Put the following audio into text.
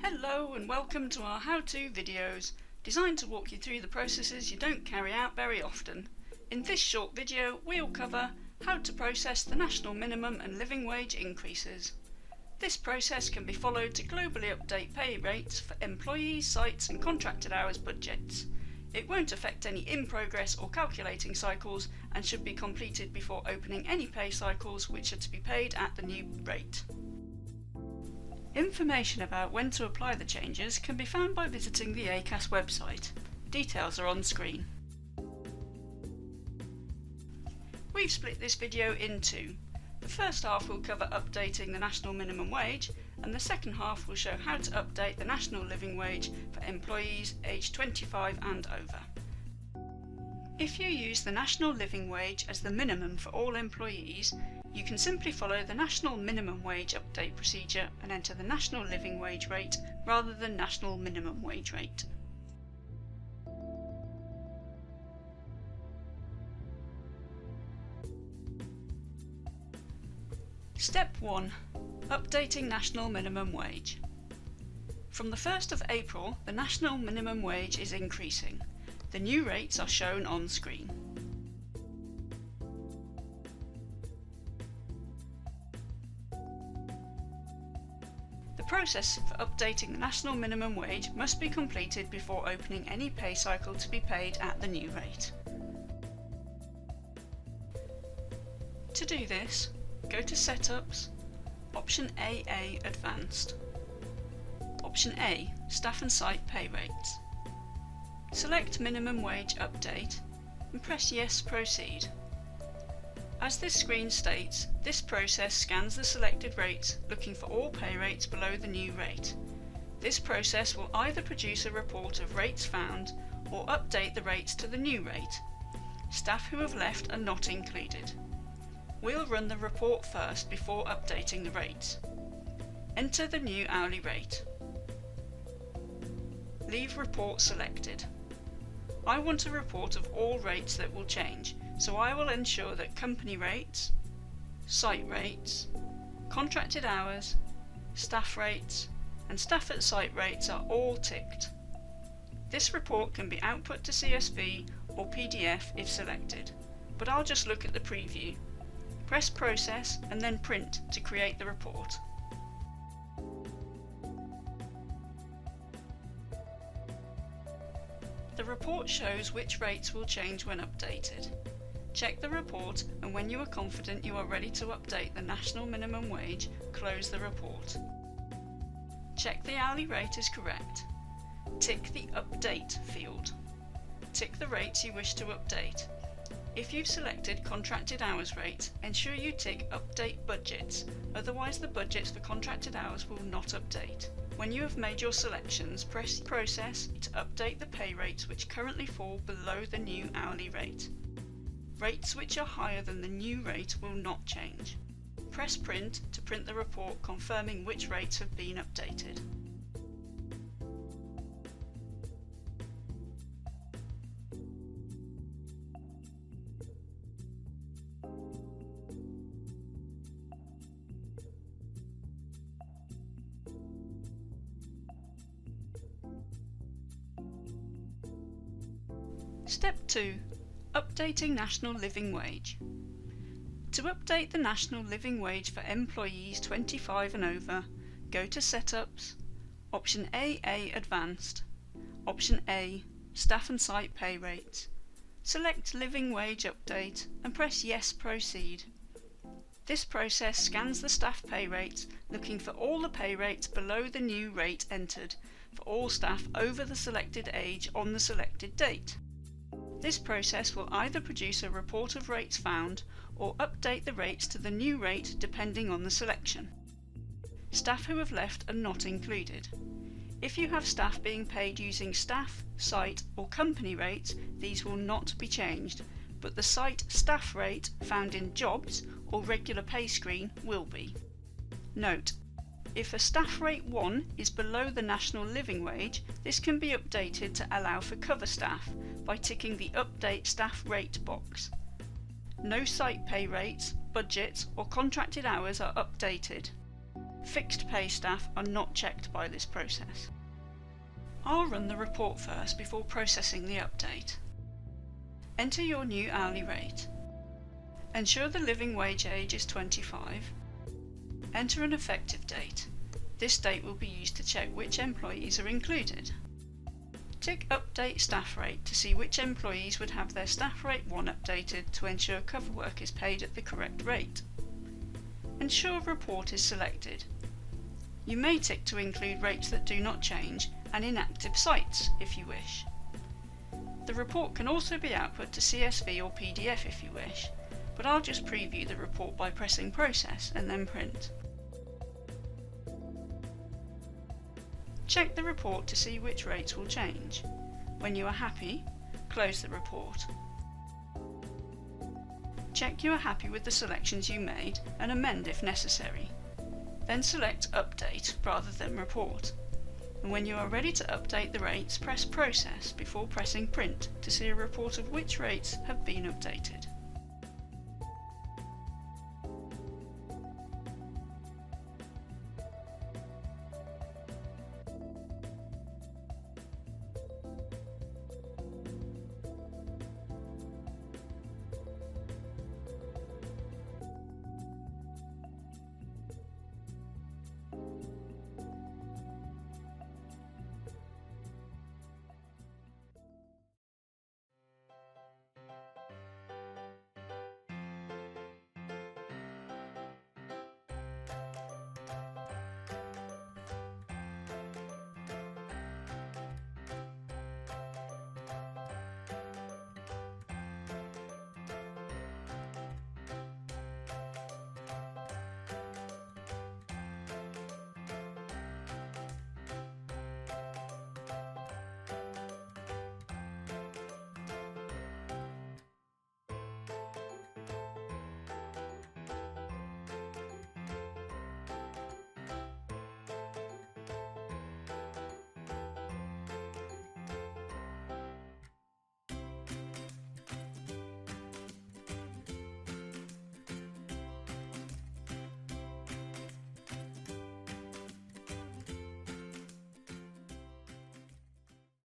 Hello and welcome to our how-to videos, designed to walk you through the processes you don't carry out very often. In this short video we'll cover how to process the national minimum and living wage increases. This process can be followed to globally update pay rates for employees, sites and contracted hours budgets. It won't affect any in-progress or calculating cycles and should be completed before opening any pay cycles which are to be paid at the new rate. Information about when to apply the changes can be found by visiting the ACAS website. Details are on screen. We've split this video in two. The first half will cover updating the national minimum wage, and the second half will show how to update the national living wage for employees aged 25 and over. If you use the national living wage as the minimum for all employees, you can simply follow the national minimum wage update procedure and enter the national living wage rate rather than national minimum wage rate. Step 1. Updating national minimum wage. From the 1st of April, the national minimum wage is increasing. The new rates are shown on screen. The process for updating the national minimum wage must be completed before opening any pay cycle to be paid at the new rate. To do this, go to Setups, Option AA Advanced. Option A, Staff and Site Pay Rates. Select Minimum Wage Update and press Yes Proceed. As this screen states, this process scans the selected rates looking for all pay rates below the new rate. This process will either produce a report of rates found or update the rates to the new rate. Staff who have left are not included. We'll run the report first before updating the rates. Enter the new hourly rate. Leave report selected. I want a report of all rates that will change, so I will ensure that company rates, site rates, contracted hours, staff rates and staff at site rates are all ticked. This report can be output to CSV or PDF if selected, but I'll just look at the preview. Press Process and then Print to create the report. The report shows which rates will change when updated. Check the report, and when you are confident you are ready to update the national minimum wage, close the report. Check the hourly rate is correct. Tick the Update field. Tick the rates you wish to update. If you've selected contracted hours rate, ensure you tick Update Budgets, otherwise the budgets for contracted hours will not update. When you have made your selections, press Process to update the pay rates which currently fall below the new hourly rate. Rates which are higher than the new rate will not change. Press Print to print the report confirming which rates have been updated. Step 2. Updating national living wage. To update the national living wage for employees 25 and over, go to Setups, Option AA Advanced, Option A, Staff and Site Pay Rates. Select Living Wage Update and press Yes Proceed. This process scans the staff pay rates looking for all the pay rates below the new rate entered for all staff over the selected age on the selected date. This process will either produce a report of rates found or update the rates to the new rate depending on the selection. Staff who have left are not included. If you have staff being paid using staff, site or company rates, these will not be changed, but the site staff rate found in Jobs or Regular Pay screen will be. Note: if a staff rate 1 is below the national living wage, this can be updated to allow for cover staff by ticking the Update Staff Rate box. No site pay rates, budgets or contracted hours are updated. Fixed pay staff are not checked by this process. I'll run the report first before processing the update. Enter your new hourly rate. Ensure the living wage age is 25. Enter an effective date. This date will be used to check which employees are included. Tick Update Staff Rate to see which employees would have their Staff Rate 1 updated to ensure cover work is paid at the correct rate. Ensure Report is selected. You may tick to include rates that do not change and inactive sites if you wish. The report can also be output to CSV or PDF if you wish, but I'll just preview the report by pressing Process and then Print. Check the report to see which rates will change. When you are happy, close the report. Check you are happy with the selections you made and amend if necessary. Then select Update rather than Report. And when you are ready to update the rates, press Process before pressing Print to see a report of which rates have been updated.